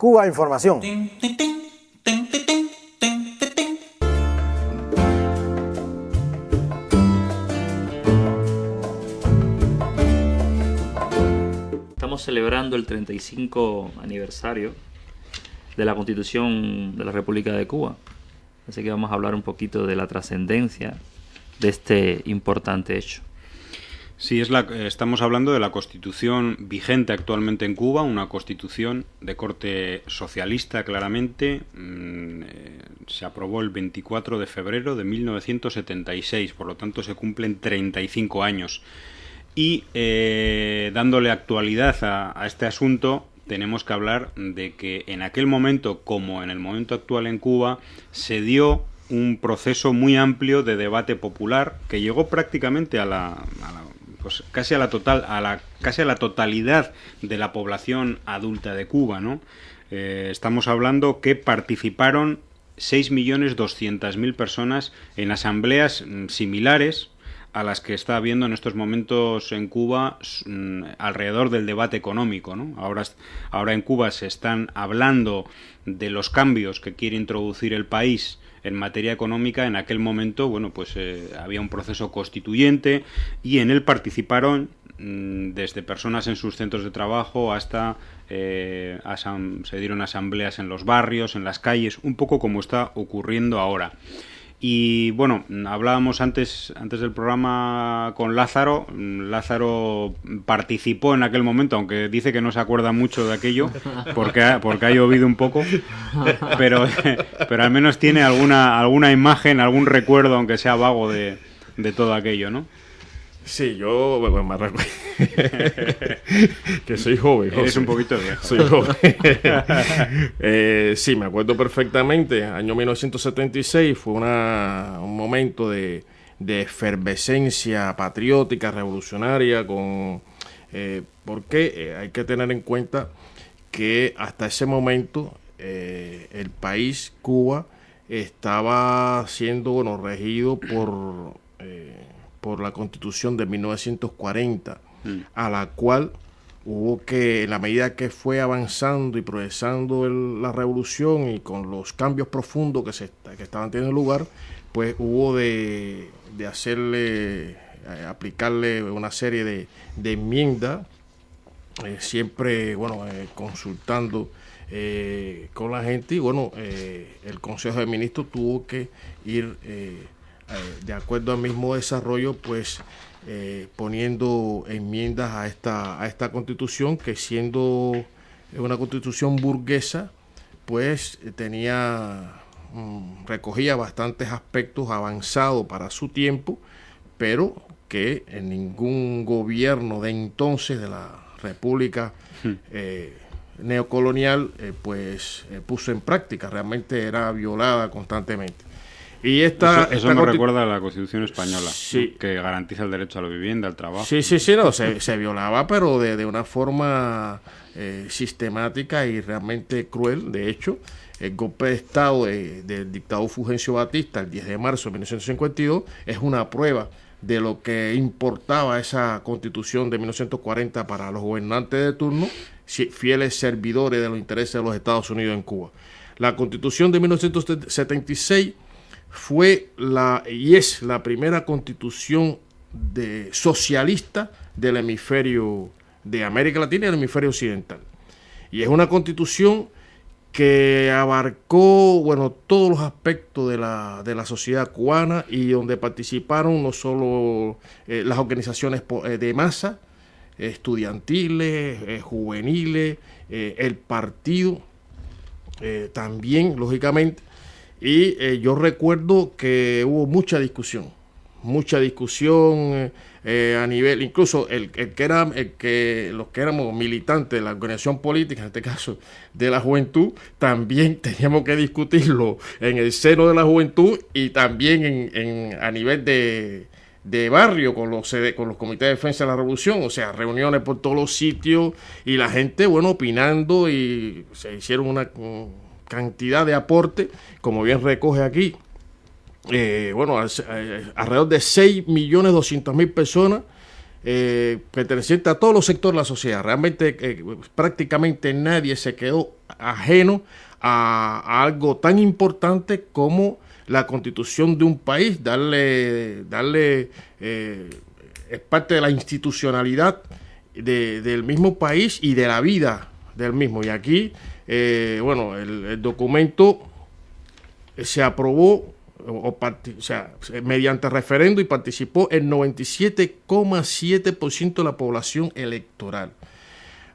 Cuba Información. Estamos celebrando el 35 aniversario de la Constitución de la República de Cuba. Así que vamos a hablar un poquito de la trascendencia de este importante hecho. Sí, estamos hablando de la Constitución vigente actualmente en Cuba, una Constitución de corte socialista claramente. Se aprobó el 24 de febrero de 1976, por lo tanto se cumplen 35 años. Y dándole actualidad a este asunto, tenemos que hablar de que en aquel momento, como en el momento actual en Cuba, se dio un proceso muy amplio de debate popular que llegó prácticamente pues casi a la totalidad de la población adulta de Cuba, ¿no? Estamos hablando que participaron 6.200.000 personas en asambleas similares a las que está habiendo en estos momentos en Cuba alrededor del debate económico, ¿no? Ahora en Cuba se están hablando de los cambios que quiere introducir el país en materia económica. En aquel momento, había un proceso constituyente y en él participaron desde personas en sus centros de trabajo hasta se dieron asambleas en los barrios, en las calles, un poco como está ocurriendo ahora. Y bueno, hablábamos antes del programa con Lázaro. Lázaro participó en aquel momento, aunque dice que no se acuerda mucho de aquello, porque ha llovido un poco, pero al menos tiene alguna imagen, algún recuerdo, aunque sea vago, de todo aquello, ¿no? Sí, yo me recuerdo que soy joven. Eres un poquito viejo. Soy joven. Sí, me acuerdo perfectamente. Año 1976 fue un momento de efervescencia patriótica, revolucionaria, porque hay que tener en cuenta que hasta ese momento el país, Cuba, estaba siendo regido por la Constitución de 1940, a la cual hubo que, en la medida que fue avanzando y progresando la revolución y con los cambios profundos que estaban teniendo lugar, pues hubo de aplicarle una serie de enmiendas, siempre, consultando con la gente, y el Consejo de Ministros tuvo que ir de acuerdo al mismo desarrollo, pues poniendo enmiendas a esta Constitución, que siendo una Constitución burguesa, pues recogía bastantes aspectos avanzados para su tiempo, pero que en ningún gobierno de entonces de la República neocolonial puso en práctica. Realmente era violada constantemente. Y eso me recuerda a la Constitución española, sí, ¿no? Que garantiza el derecho a la vivienda, al trabajo. Sí, se violaba, pero de una forma sistemática y realmente cruel. De hecho, el golpe de Estado del dictador Fulgencio Batista, el 10 de marzo de 1952, es una prueba de lo que importaba esa Constitución de 1940 para los gobernantes de turno, fieles servidores de los intereses de los Estados Unidos en Cuba. La Constitución de 1976 fue y es la primera constitución socialista del hemisferio de América Latina y del hemisferio occidental. Y es una constitución que abarcó todos los aspectos de la sociedad cubana, y donde participaron no solo las organizaciones de masa, estudiantiles, juveniles, el partido, también, lógicamente. Y yo recuerdo que hubo mucha discusión a nivel, incluso los que éramos militantes de la organización política, en este caso de la juventud, también teníamos que discutirlo en el seno de la juventud, y también a nivel de barrio con los comités de defensa de la revolución, o sea, reuniones por todos los sitios, y la gente, opinando, y se hicieron una cantidad de aportes, como bien recoge aquí. Alrededor de 6.200.000 personas perteneciente a todos los sectores de la sociedad. Realmente prácticamente nadie se quedó ajeno a algo tan importante como la constitución de un país, es parte de la institucionalidad del mismo país y de la vida del mismo. Y aquí, el documento se aprobó mediante referendo y participó el 97,7% de la población electoral.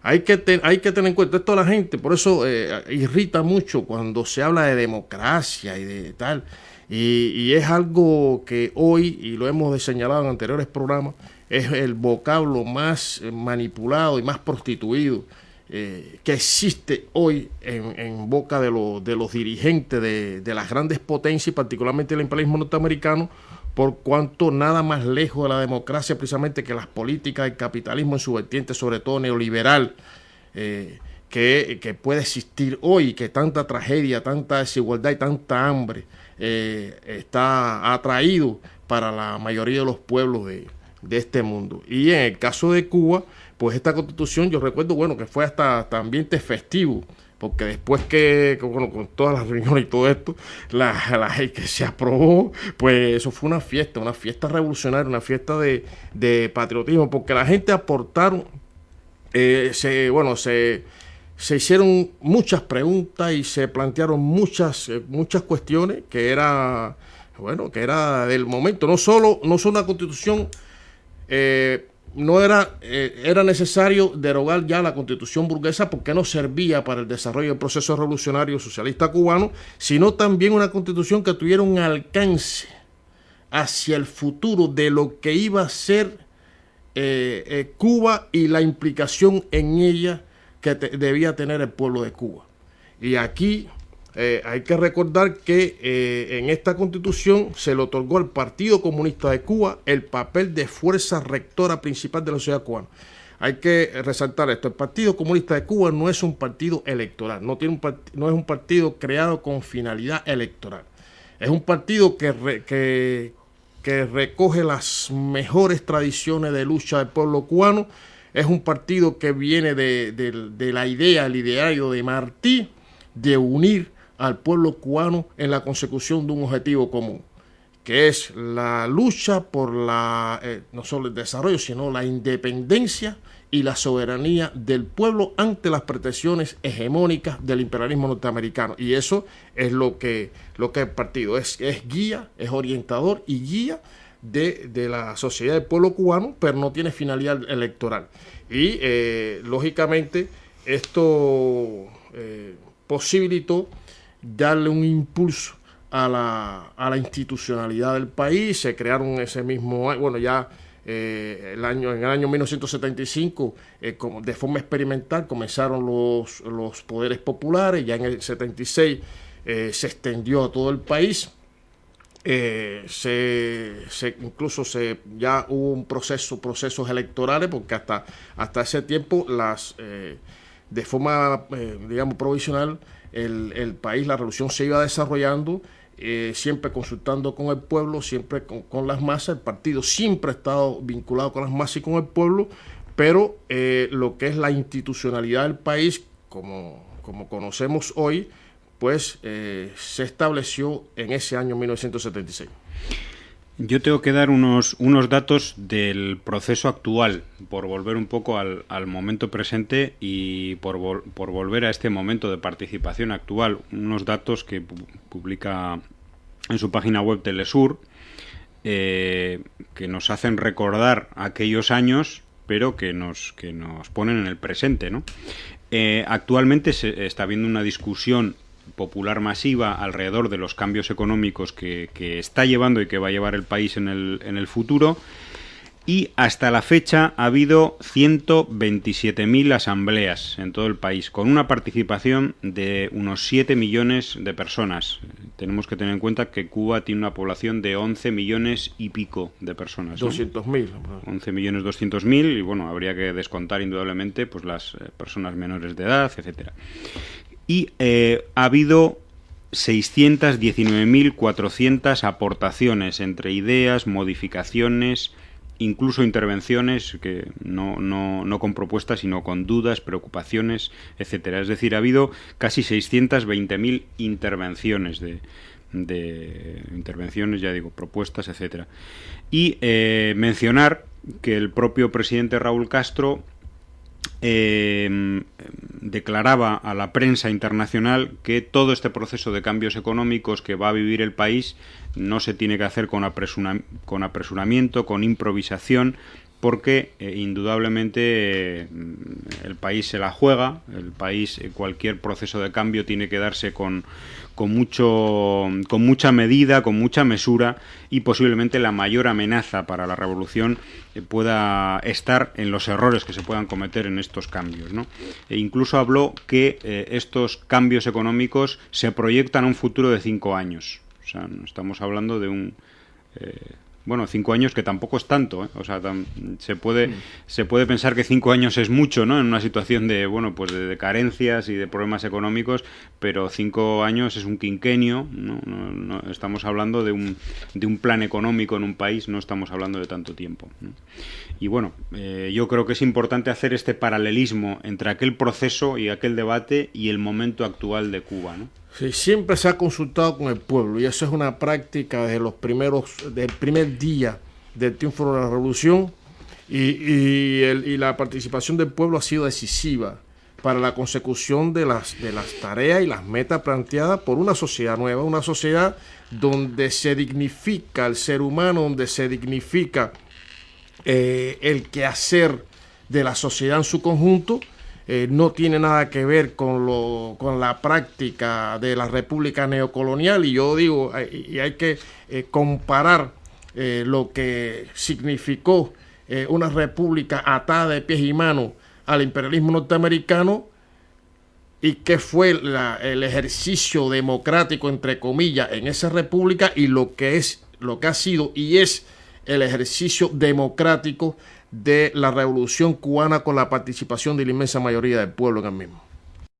Hay que tener en cuenta esto a la gente, por eso irrita mucho cuando se habla de democracia y de tal, y es algo que hoy, y lo hemos señalado en anteriores programas, es el vocablo más manipulado y más prostituido que existe hoy en boca de los dirigentes de las grandes potencias y particularmente el imperialismo norteamericano, por cuanto nada más lejos de la democracia precisamente que las políticas del capitalismo en su vertiente, sobre todo neoliberal, que puede existir hoy, que tanta tragedia, tanta desigualdad y tanta hambre está atraído para la mayoría de los pueblos de este mundo. Y en el caso de Cuba, pues esta constitución, yo recuerdo, que fue hasta ambiente festivo, porque después con todas las reuniones y todo esto, la ley que se aprobó, pues eso fue una fiesta revolucionaria, una fiesta de patriotismo, porque la gente aportaron, se hicieron muchas preguntas y se plantearon muchas cuestiones que era del momento. No solo una constitución, era necesario derogar ya la constitución burguesa porque no servía para el desarrollo del proceso revolucionario socialista cubano, sino también una constitución que tuviera un alcance hacia el futuro de lo que iba a ser Cuba y la implicación en ella que debía tener el pueblo de Cuba. Y aquí hay que recordar que en esta constitución se le otorgó al Partido Comunista de Cuba el papel de fuerza rectora principal de la sociedad cubana. Hay que resaltar esto: el Partido Comunista de Cuba no es un partido electoral, no es un partido creado con finalidad electoral. Es un partido que recoge las mejores tradiciones de lucha del pueblo cubano. Es un partido que viene de la idea, el ideario de Martí, de unir al pueblo cubano en la consecución de un objetivo común, que es la lucha por no solo el desarrollo, sino la independencia y la soberanía del pueblo ante las pretensiones hegemónicas del imperialismo norteamericano. Y eso es lo que el partido es guía, es orientador y guía de la sociedad del pueblo cubano, pero no tiene finalidad electoral. Y lógicamente esto posibilitó darle un impulso a la institucionalidad del país. Se crearon ese mismo año, en el año 1975, de forma experimental, comenzaron los poderes populares. Ya en el 76 se extendió a todo el país. Ya hubo procesos electorales, porque hasta ese tiempo de forma provisional el país, la revolución se iba desarrollando, siempre consultando con el pueblo, siempre con las masas. El partido siempre ha estado vinculado con las masas y con el pueblo, pero lo que es la institucionalidad del país, como conocemos hoy, pues se estableció en ese año 1976. Yo tengo que dar unos datos del proceso actual, por volver un poco al momento presente y por volver a este momento de participación actual. Unos datos que publica en su página web Telesur, que nos hacen recordar aquellos años, pero que nos ponen en el presente, ¿no? Actualmente se está habiendo una discusión popular masiva alrededor de los cambios económicos que está llevando y que va a llevar el país en el futuro, y hasta la fecha ha habido 127.000 asambleas en todo el país, con una participación de unos 7 millones de personas. Tenemos que tener en cuenta que Cuba tiene una población de 11 millones y pico de personas, ¿no? 200.000. 11.200.000, y bueno, habría que descontar indudablemente pues las personas menores de edad, etcétera. Y ha habido 619.400 aportaciones entre ideas, modificaciones incluso intervenciones que no con propuestas, sino con dudas, preocupaciones, etcétera. Es decir, ha habido casi 620.000 intervenciones intervenciones, ya digo, propuestas, etcétera. Y mencionar que el propio presidente Raúl Castro declaraba a la prensa internacional que todo este proceso de cambios económicos que va a vivir el país no se tiene que hacer con apresuramiento, con improvisación, porque indudablemente el país se la juega, el país, cualquier proceso de cambio tiene que darse con mucha medida, con mucha mesura, y posiblemente la mayor amenaza para la revolución pueda estar en los errores que se puedan cometer en estos cambios, ¿no? E incluso habló que estos cambios económicos se proyectan a un futuro de 5 años. O sea, no estamos hablando de un... 5 años que tampoco es tanto, ¿eh? O sea, se puede pensar que 5 años es mucho, ¿no? En una situación de carencias y de problemas económicos, pero 5 años es un quinquenio, ¿no? Estamos hablando de un plan económico en un país, no estamos hablando de tanto tiempo, ¿no? Y bueno, yo creo que es importante hacer este paralelismo entre aquel proceso y aquel debate y el momento actual de Cuba, ¿no? Sí, siempre se ha consultado con el pueblo, y eso es una práctica desde del primer día del triunfo de la revolución, y la participación del pueblo ha sido decisiva para la consecución de las tareas y las metas planteadas por una sociedad nueva, una sociedad donde se dignifica el ser humano, donde se dignifica el quehacer de la sociedad en su conjunto. No tiene nada que ver con la práctica de la república neocolonial, y yo digo, y hay que comparar lo que significó una república atada de pies y manos al imperialismo norteamericano, y qué fue el ejercicio democrático, entre comillas, en esa república, y lo que ha sido y es el ejercicio democrático de la revolución cubana, con la participación de la inmensa mayoría del pueblo en el mismo.